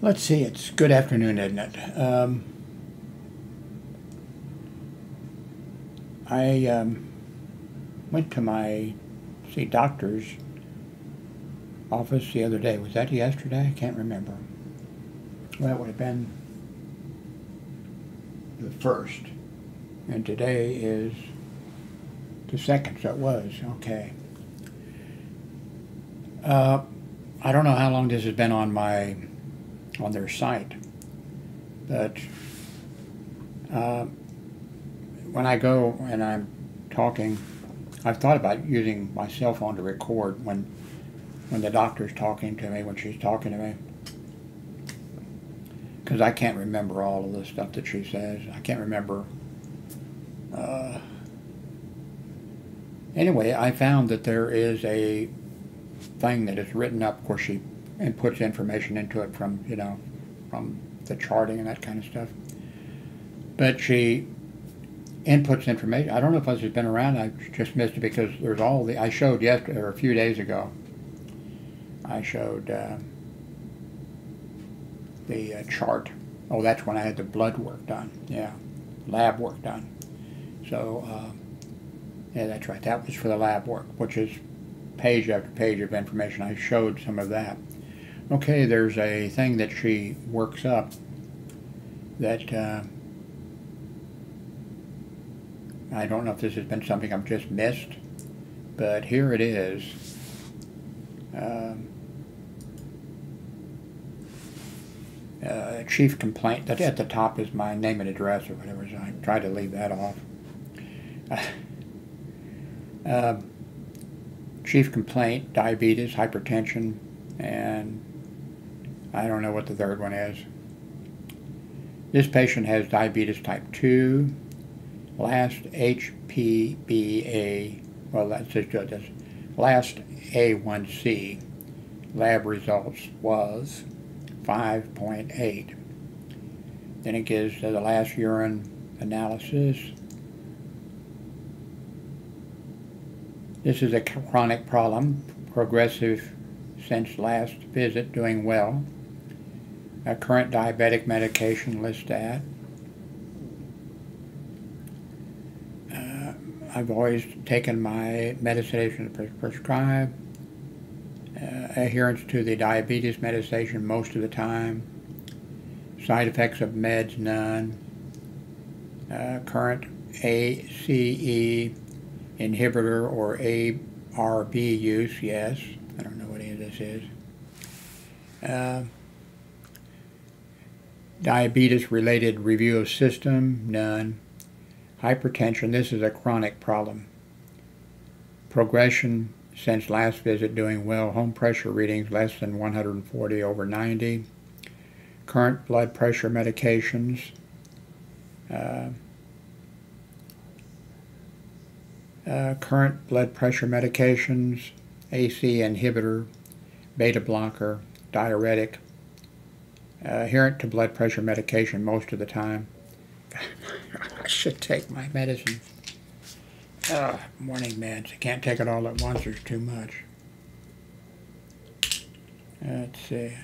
Let's see, it's good afternoon, isn't it? I went to my doctor's office the other day. Was that yesterday? I can't remember. Well, it would have been the 1st, and today is the 2nd, so it was, okay. I don't know how long this has been on their site, but when I go and I'm talking, I've thought about using my cell phone to record when the doctor's talking to me, when she's talking to me, because I can't remember all of the stuff that she says. I can't remember. Anyway, I found that there is a thing that is written up. Of course, she puts information into it from the charting and that kind of stuff. But she inputs information. I don't know if this has been around. I just missed it because there's I showed yesterday or a few days ago. I showed the chart. Oh, that's when I had the blood work done. Yeah, lab work done. So yeah, that's right. That was for the lab work, which is page after page of information. I showed some of that. Okay, there's a thing that she works up that I don't know if this has been something I've just missed, but here it is. Chief complaint. That at the top is my name and address or whatever, so I try to leave that off. Chief complaint, diabetes, hypertension, and I don't know what the third one is. This patient has diabetes type 2, last HPBA, well that's just good, that's last A1C lab results was 5.8. Then it gives the last urine analysis. This is a chronic problem, progressive since last visit, doing well. A current diabetic medication, list that. I've always taken my medication prescribed. Adherence to the diabetes medication most of the time. Side effects of meds, none. Current ACE inhibitor or ARB use, yes. I don't know what any of this is. Diabetes-related review of system, none. Hypertension, this is a chronic problem. Progression since last visit, doing well. Home pressure readings less than 140/90. Current blood pressure medications. Current blood pressure medications, AC inhibitor, beta blocker, diuretic, adherent to blood pressure medication most of the time. I should take my medicine. Morning meds. I can't take it all at once, there's too much. Let's see.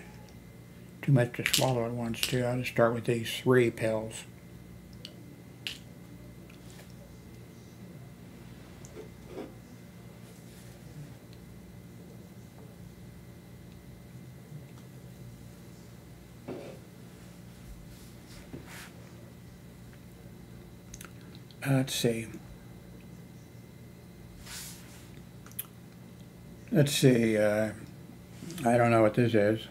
Too much to swallow at once too. I'll just start with these 3 pills. Let's see. I don't know what this is.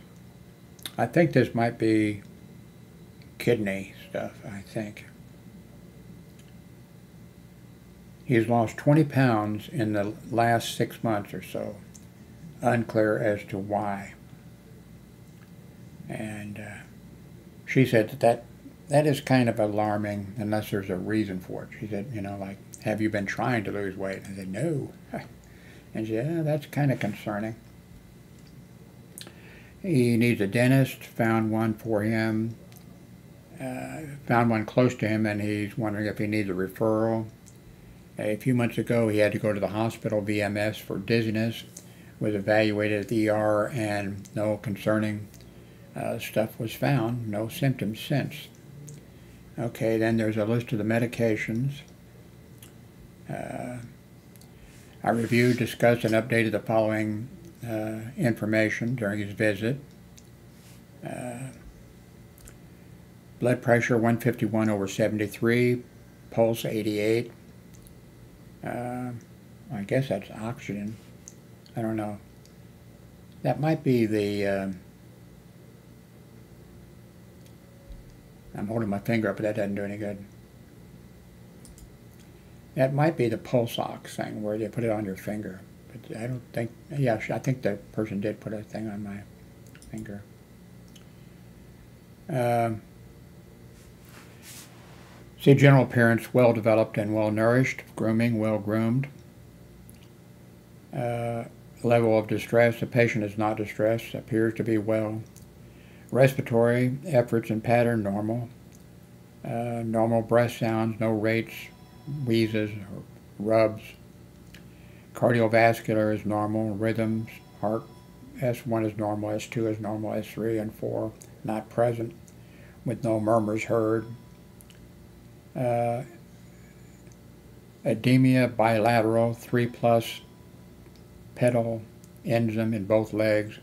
I think this might be kidney stuff, I think. He's lost 20 pounds in the last 6 months or so. Unclear as to why. And she said that is kind of alarming unless there's a reason for it. She said, like, have you been trying to lose weight? I said, no. And she said, yeah, that's kind of concerning. He needs a dentist, found one for him, found one close to him, and he's wondering if he needs a referral. A few months ago, he had to go to the hospital, VMS, for dizziness, was evaluated at the ER, and no concerning stuff was found, no symptoms since. Okay, then there's a list of the medications. I reviewed, discussed, and updated the following information during his visit. Blood pressure 151/73, pulse 88. I guess that's oxygen. I don't know. That might be the... I'm holding my finger up, but that doesn't do any good. That might be the pulse ox thing, where they put it on your finger. But I don't think... Yeah, I think the person did put a thing on my finger. See, general appearance, well developed and well nourished. Grooming, well groomed. Level of distress, the patient is not distressed, appears to be well. Respiratory efforts and pattern, normal. Normal breath sounds, no rates, wheezes, or rubs. Cardiovascular is normal. Rhythms, heart, S1 is normal, S2 is normal, S3 and 4 not present, with no murmurs heard. Edemia bilateral, 3+ pedal enzyme in both legs.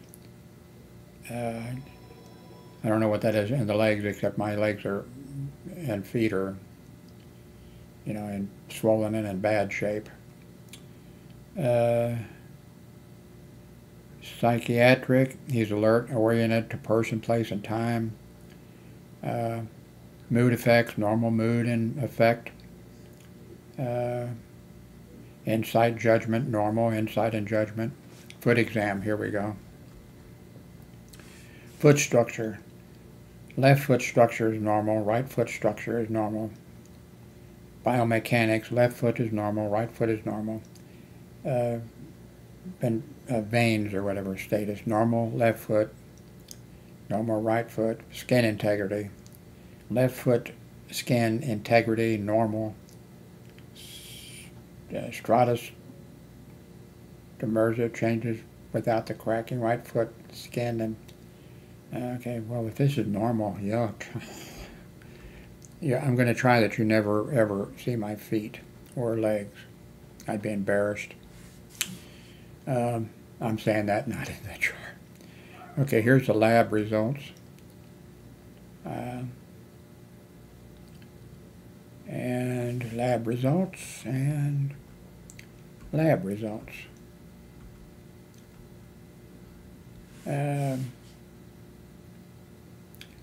I don't know what that is in the legs, except my legs are and feet are, you know, in swollen and in bad shape. Psychiatric, he's alert, oriented to person, place, and time. Mood effects, normal mood and effect. Insight, judgment, normal, insight and judgment. Foot exam, here we go. Foot structure. Left foot structure is normal, right foot structure is normal. Biomechanics, left foot is normal, right foot is normal. Veins or whatever status, normal left foot, normal right foot. Skin integrity. Left foot skin integrity, normal. Stratus demersa, changes without the cracking. Right foot skin and okay, well, if this is normal, yuck. Yeah, I'm going to try that you never ever see my feet or legs. I'd be embarrassed. I'm saying that, not in the chart. Okay, here's the lab results. And lab results, and lab results.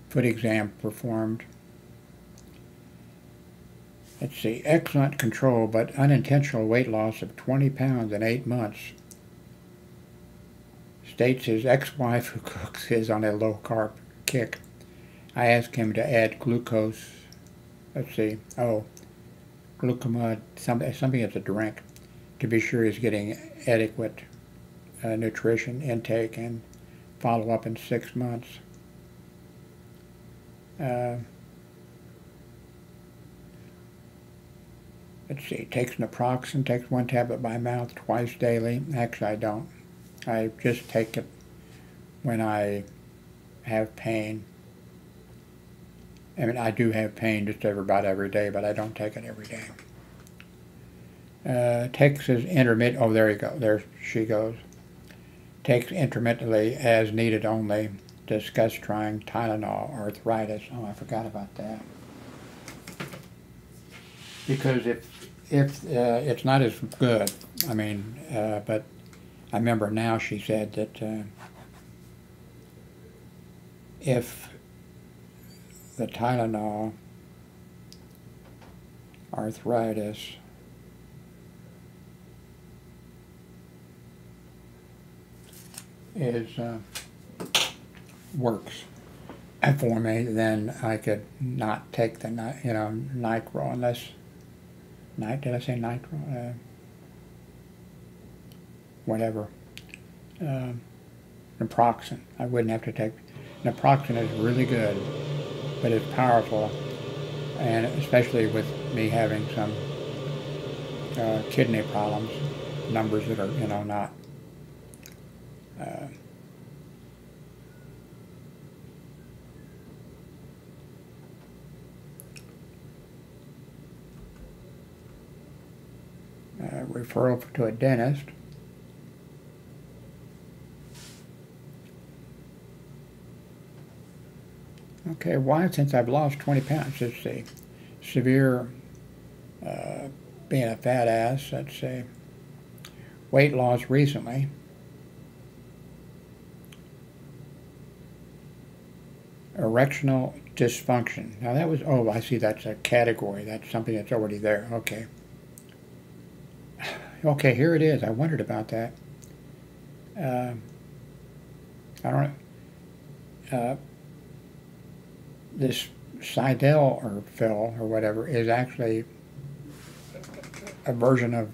Foot exam performed. Let's see, excellent control, but unintentional weight loss of 20 pounds in 8 months. States his ex-wife, who cooks, is on a low-carb kick. I asked him to add glucose. Let's see. Oh, glucomide, something as a drink, to be sure he's getting adequate nutrition intake and follow up in 6 months. Let's see. Takes naproxen. Takes 1 tablet by mouth twice daily. Actually, I don't. I just take it when I have pain. I mean, I do have pain just about every day, but I don't take it every day. Takes his intermittent, oh, there you go, there she goes. Takes intermittently as needed only. Discuss trying Tylenol, arthritis. Oh, I forgot about that. Because if it's not as good, I mean, but I remember now she said that if the Tylenol, arthritis, is works for me, then I could not take the nitro unless did I say nitro? Whatever. Naproxen. I wouldn't have to take. Naproxen is really good, but it's powerful, and especially with me having some kidney problems, numbers that are not referral to a dentist. Okay, why? Since I've lost 20 pounds. Let's see. Severe being a fat ass, let's say. Weight loss recently. Erectional dysfunction. Now that was, oh, I see, that's a category. That's something that's already there. Okay. Okay, here it is. I wondered about that. I don't know. This Sidel or Phil or whatever is actually a version of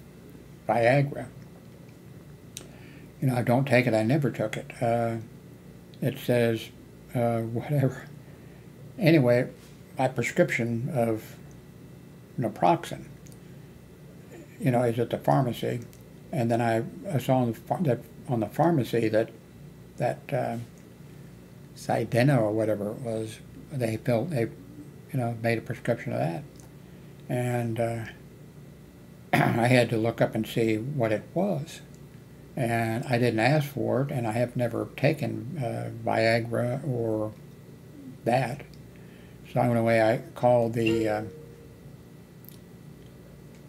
Viagra. You know, I don't take it. I never took it. It says whatever. Anyway, my prescription of naproxen, you know, is at the pharmacy, and then I saw on the pharmacy that Sideno or whatever it was, they made a prescription of that, and I had to look up and see what it was, and I didn't ask for it, and I have never taken Viagra or that. So I went away. I called the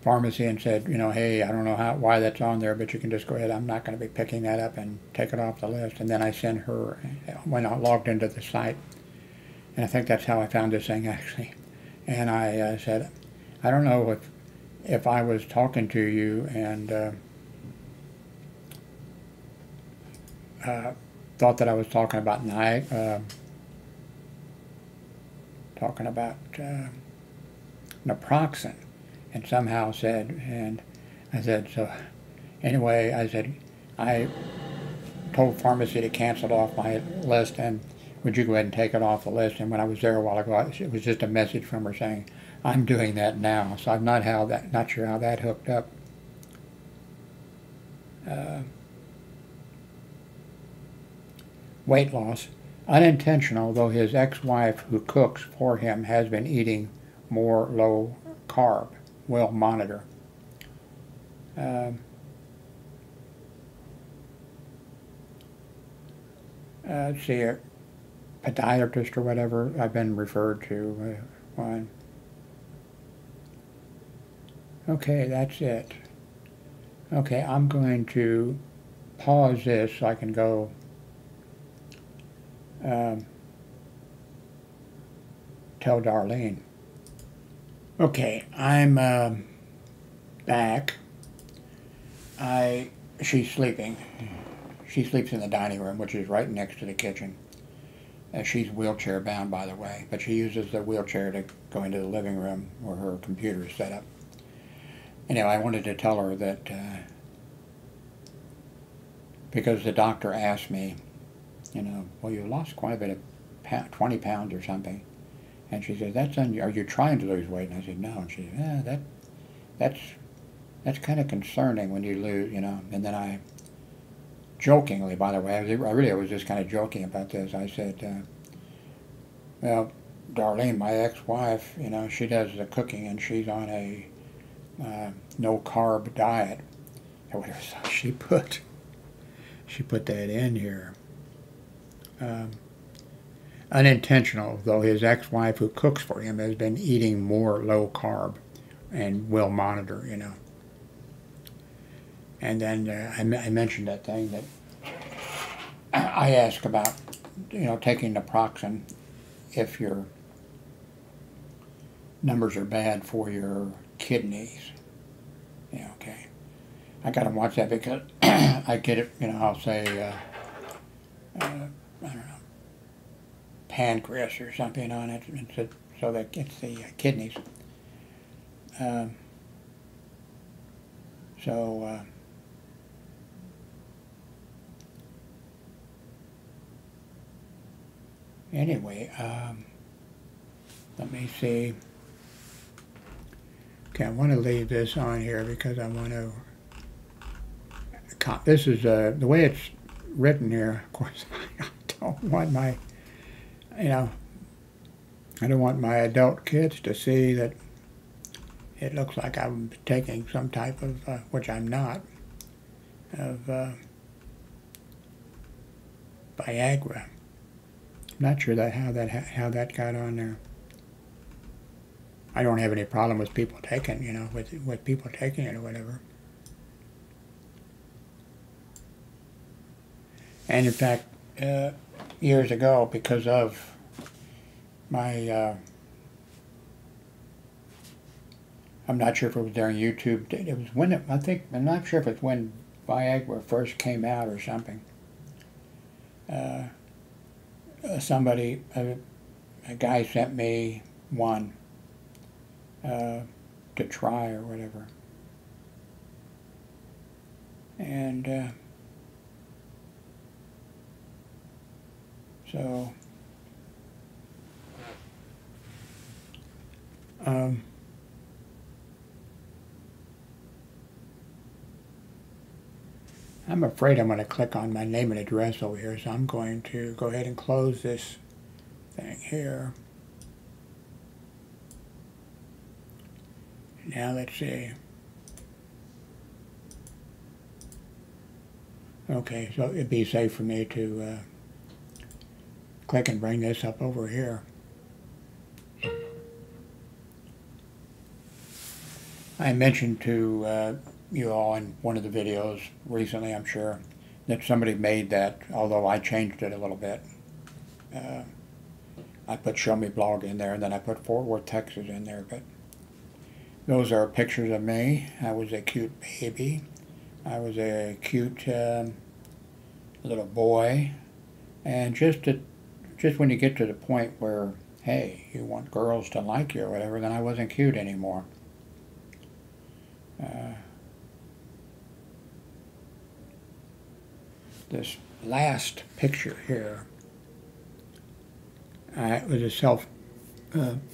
pharmacy and said, you know, hey, I don't know why that's on there, but you can just go ahead. I'm not going to be picking that up and take it off the list. And then I sent her, when I logged into the site, and I think that's how I found this thing actually. And I said, I don't know if I was talking to you and thought that I was talking about naproxen, and somehow said, and I said, so anyway, I said, I told pharmacy to cancel it off my list, and would you go ahead and take it off the list? And when I was there a while ago, it was just a message from her saying, I'm doing that now. So I'm not sure how that hooked up. Weight loss. Unintentional, though his ex-wife who cooks for him has been eating more low carb. Will monitor. Let's see, a podiatrist or whatever, I've been referred to one. Okay, that's it. Okay, I'm going to pause this so I can go tell Darlene. Okay, I'm back. She's sleeping. She sleeps in the dining room, which is right next to the kitchen. She's wheelchair bound, by the way, but she uses the wheelchair to go into the living room where her computer is set up. Anyway, I wanted to tell her that because the doctor asked me, you know, well, you lost quite a bit of 20 pounds or something. And she said, are you trying to lose weight? And I said, no. And she said, that's kind of concerning when you lose, you know. And then I, jokingly, by the way, I was just kind of joking about this. I said, well, Darlene, my ex-wife, you know, she does the cooking and she's on a no-carb diet. Or whatever. So she put that in here. Unintentional, though his ex-wife who cooks for him has been eating more low carb and will monitor, you know. And then I mentioned that thing that I asked about, you know, taking naproxen if your numbers are bad for your kidneys. Yeah, okay. I got to watch that because I get it, you know, I'll say, I don't know, pancreas or something on it, so that it's the kidneys. Anyway, let me see. Okay, I want to leave this on here because I want to. This is the way it's written here. Of course, I don't want my, you know, I don't want my adult kids to see that it looks like I'm taking some type of, which I'm not, of Viagra. I'm not sure how that got on there. I don't have any problem with people taking, you know, with people taking it or whatever. And in fact, years ago, because of my, I'm not sure if it was during YouTube. It was when I'm not sure if it's when Viagra first came out or something. Somebody, a guy sent me one to try or whatever, and so I'm afraid I'm going to click on my name and address over here, so I'm going to go ahead and close this thing here. Now let's see. Okay, so it'd be safe for me to click and bring this up over here. I mentioned to you all in one of the videos recently, I'm sure, that somebody made that, although I changed it a little bit. I put Show Me Blog in there, and then I put Fort Worth, Texas in there, but those are pictures of me. I was a cute baby. I was a cute little boy. And just when you get to the point where, hey, you want girls to like you or whatever, then I wasn't cute anymore. This last picture here, it was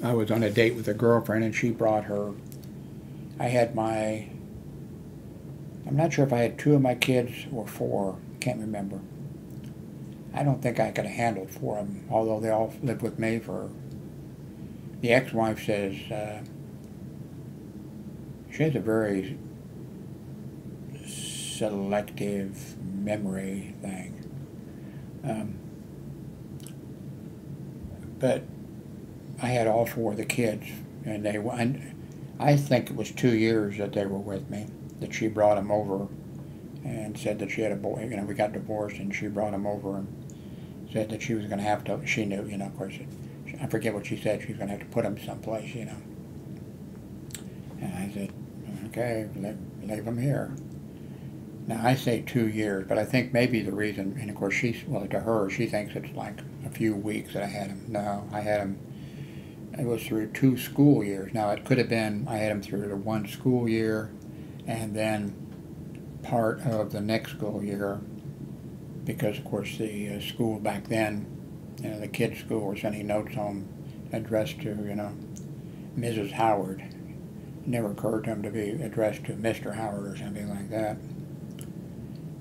I was on a date with a girlfriend, and she brought her, I'm not sure if I had 2 of my kids or 4, can't remember. I don't think I could have handled 4 of them, although they all lived with me for, the ex-wife says, she has a very selective memory thing. But I had all 4 of the kids, and I think it was 2 years that they were with me, that she brought them over and said that she had a boy. You know, we got divorced, and she brought him over and said that she was going to have to, she knew, you know, of course, I forget what she said, she was going to have to put him someplace, you know. And I said, okay, leave him here. Now, I say 2 years, but I think maybe the reason, and of course, to her, she thinks it's like a few weeks that I had him. No, I had him, it was through 2 school years. Now, it could have been, I had him through the 1 school year, and then part of the next school year, because, of course, the school back then, you know, the kids' school were sending notes home addressed to, you know, Mrs. Howard. It never occurred to him to be addressed to Mr. Howard or something like that.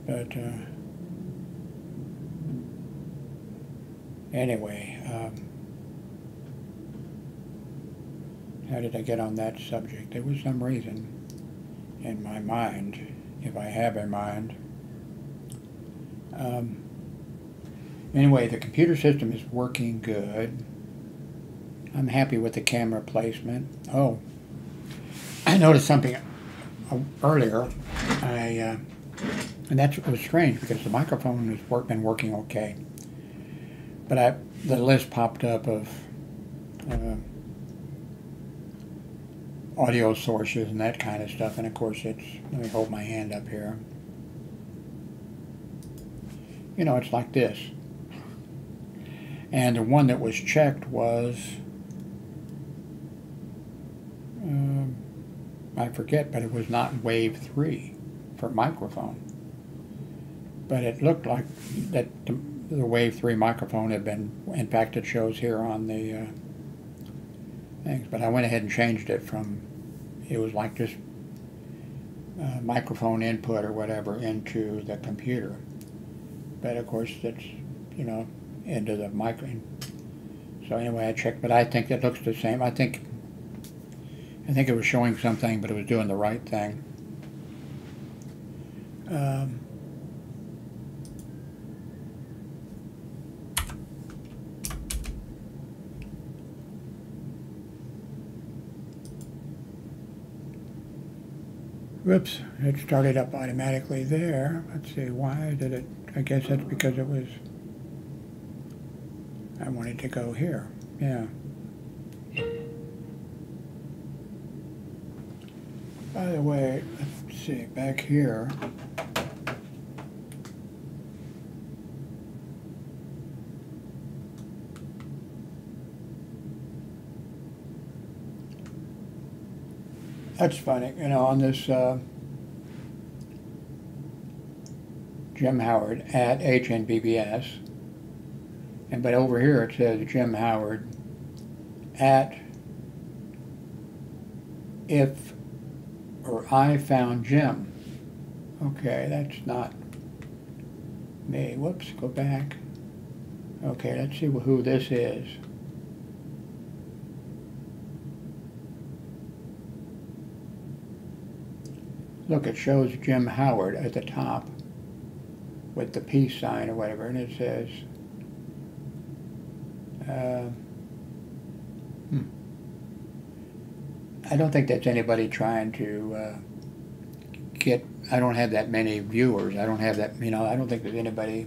But anyway, how did I get on that subject? There was some reason in my mind, if I have a mind. Anyway, the computer system is working good. I'm happy with the camera placement. Oh, I noticed something earlier. And it was strange because the microphone has been working okay. But the list popped up of audio sources and that kind of stuff. And of course, let me hold my hand up here. You know, it's like this. And the one that was checked was, I forget, but it was not wave 3 for microphone. But it looked like that the wave 3 microphone had been, in fact it shows here on the things, but I went ahead and changed it from, it was like just microphone input or whatever into the computer. But of course it's, you know, into the micro. So anyway, I checked, but I think it looks the same. I think I think it was showing something, but it was doing the right thing. Whoops, it started up automatically there. Let's see, why did it? I guess that's because it was, I wanted to go here. Yeah. By the way, let's see, back here. That's funny, you know, on this Jim Howard at HNBBS, and but over here it says Jim Howard at if or I found Jim. Okay, that's not me. Whoops, go back. Okay, let's see who this is. Look, it shows Jim Howard at the top with the peace sign or whatever, and it says, I don't think that's anybody trying to get, I don't have that many viewers. I don't have that, you know, I don't think there's anybody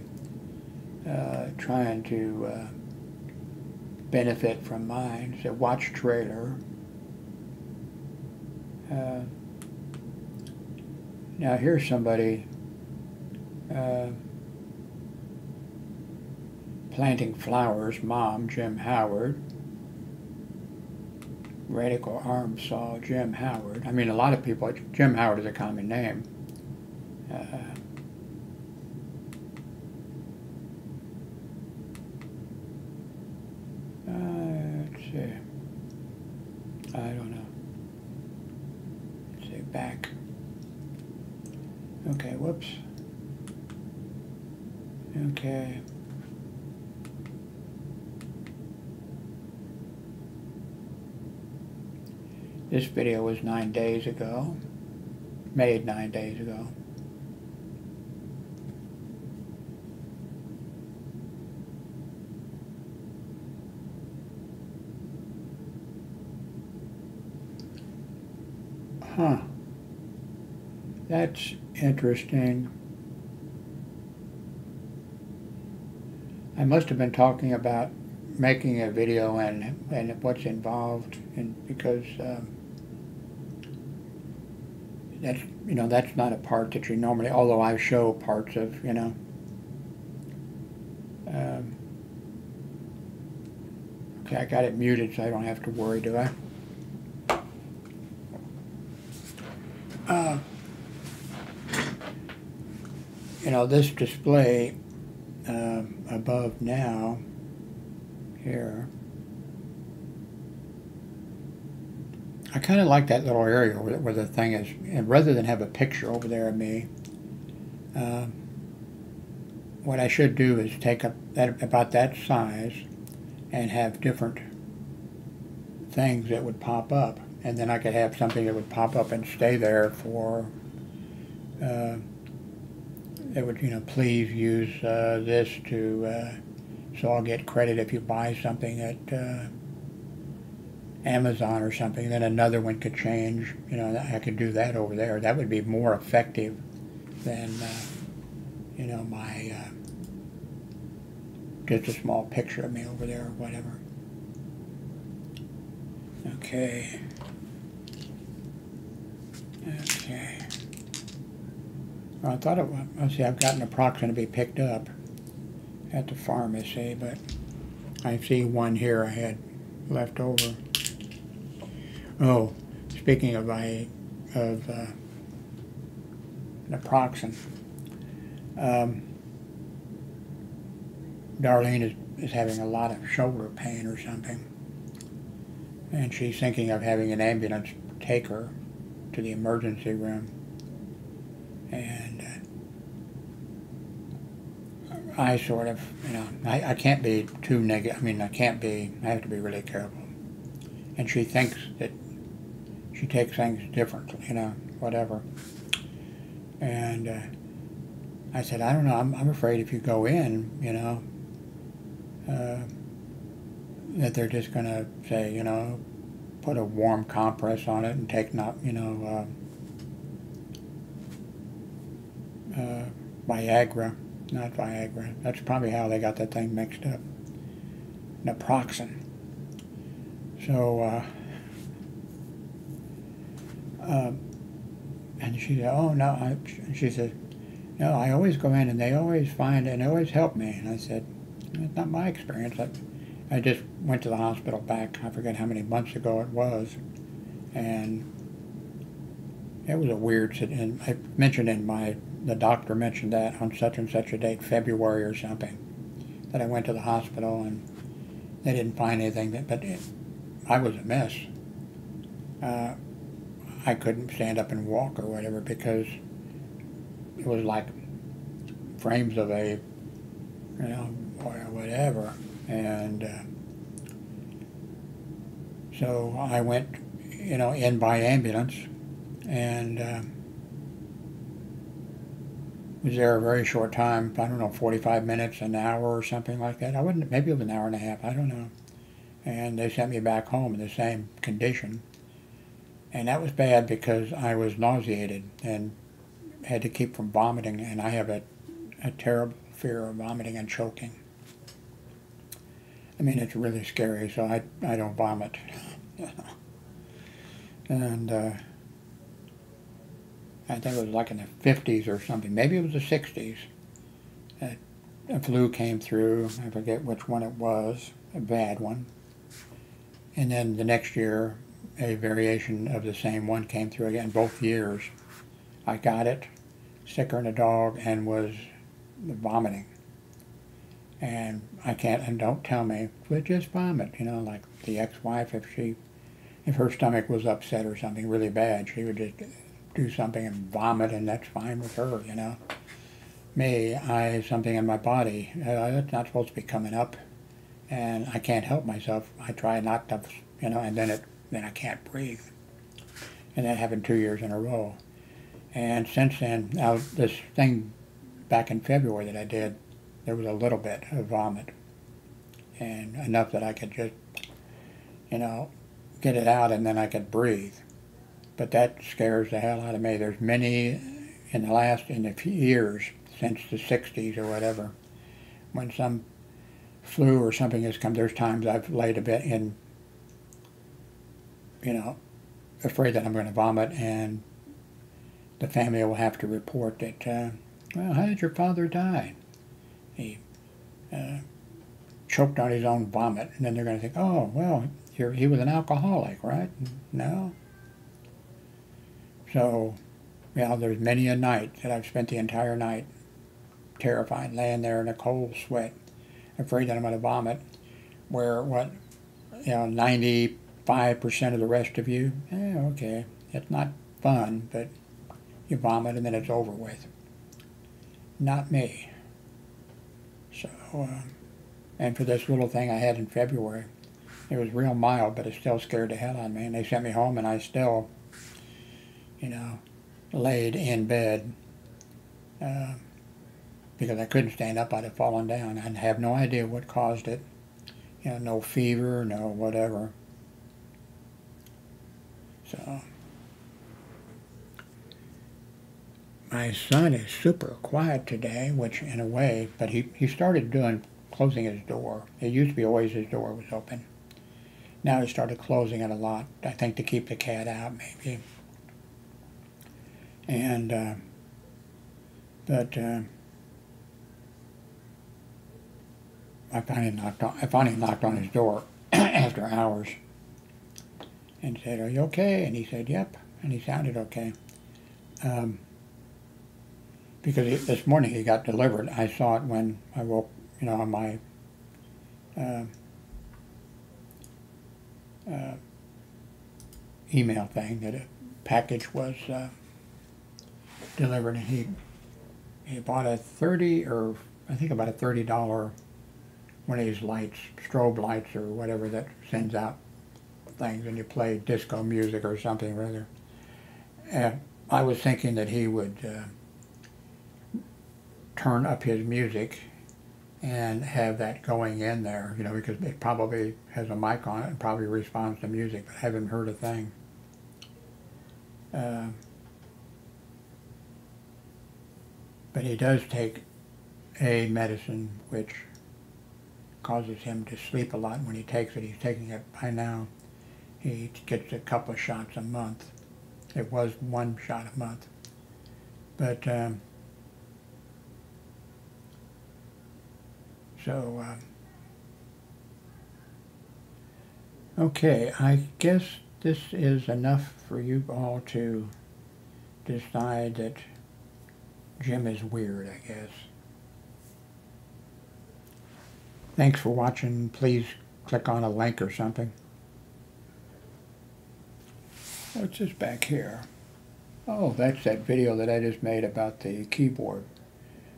trying to benefit from mine. So watch trailer. Now here's somebody planting flowers, Mom, Jim Howard. Radical arm saw, Jim Howard. I mean, a lot of people, Jim Howard is a common name. Let's see. I don't know. Let's see, back. Okay, whoops. Okay. This video was 9 days ago, made 9 days ago. Huh. That's interesting. I must have been talking about making a video and what's involved, and because that's, you know, that's not a part that you normally, although I show parts of, you know. Okay, I got it muted so I don't have to worry, do I? You know, this display above now, here, I kind of like that little area where the thing is, and rather than have a picture over there of me, what I should do is take up that, about that size and have different things that would pop up, and then I could have something that would pop up and stay there for it would, you know, please use this to, so I'll get credit if you buy something at Amazon or something. Then another one could change, you know, I could do that over there. That would be more effective than, you know, my, just a small picture of me over there or whatever. Okay. Okay. Well, I thought it was, let's see, I've got an approximate to be picked up at the pharmacy, but I see one here I had left over. Oh, speaking of naproxen, Darlene is having a lot of shoulder pain or something, and she's thinking of having an ambulance take her to the emergency room. And I sort of, you know, I can't be too negative. I mean, I have to be really careful. And she thinks she takes things differently, you know, whatever. And I said, I don't know, I'm afraid if you go in, you know, that they're just going to say, you know, put a warm compress on it and take, not, you know, Viagra, not Viagra. That's probably how they got that thing mixed up. Naproxen. So, and she said, oh no, she said, no, I always go in and they always find and they always help me. And I said, it's not my experience. I just went to the hospital back, I forget how many months ago it was, and it was a weird, and I mentioned the doctor mentioned that on such and such a date, February or something, that I went to the hospital and they didn't find anything, but I was a mess. I couldn't stand up and walk or whatever because it was like frames of a, you know, or whatever. And so I went, you know, in by ambulance and was there a very short time, I don't know, 45 minutes, an hour or something like that. Maybe it was an hour and a half, I don't know. And they sent me back home in the same condition. And that was bad because I was nauseated and had to keep from vomiting, and I have a terrible fear of vomiting and choking. I mean, it's really scary, so I don't vomit. And I think it was like in the 50s or something, maybe it was the 60s, a flu came through, I forget which one it was, a bad one. And then the next year, a variation of the same one came through again, both years. I got it, sicker than a dog, and was vomiting. And I can't, and don't tell me, but just vomit, you know, like the ex-wife, if her stomach was upset or something really bad, she would just do something and vomit, and that's fine with her, you know. Me, something in my body, it's not supposed to be coming up, and I can't help myself. I try not to, you know, and then I can't breathe. And that happened 2 years in a row. And since then, now this thing back in February that I did, there was a little bit of vomit. And enough that I could just, you know, get it out and then I could breathe. But that scares the hell out of me. There's many in the few years, since the 60s or whatever, when some flu or something has come, there's times I've laid a bit in, you know, afraid that I'm going to vomit, and the family will have to report that, well, how did your father die? He choked on his own vomit, and then they're going to think, oh, well, he was an alcoholic, right? No. So, yeah, there's many a night that I've spent the entire night terrified, laying there in a cold sweat, afraid that I'm going to vomit, where 95% of the rest of you, okay, it's not fun, but you vomit and then it's over with. Not me. So, and for this little thing I had in February, it was real mild, but it still scared the hell out of me. And they sent me home, and I still, you know, laid in bed because I couldn't stand up. I'd have fallen down. I have no idea what caused it. You know, no fever, no whatever. So, my son is super quiet today, which in a way, but he started closing his door. It used to be always his door was open. Now he started closing it a lot, I think to keep the cat out maybe. And, I finally knocked on his door after hours and said, are you okay? And he said, yep. And he sounded okay. Because this morning he got delivered. I saw it when I woke, you know, on my email thing that a package was delivered, and he bought a $30 one of these lights, strobe lights or whatever, that sends out things and you play disco music or something rather. And I was thinking that he would turn up his music and have that going in there, you know, because it probably has a mic on it and probably responds to music, but I haven't heard a thing. But he does take a medicine which causes him to sleep a lot when he takes it. He's taking it by now. He gets a couple of shots a month. It was 1 shot a month. But, okay, I guess this is enough for you all to decide that Jim is weird, I guess. Thanks for watching. Please click on a link or something. What's this back here? Oh, that's that video that I just made about the keyboard.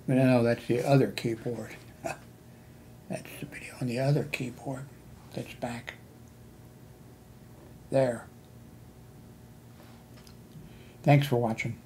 But no, that's the other keyboard. That's the video on the other keyboard that's back there. Thanks for watching.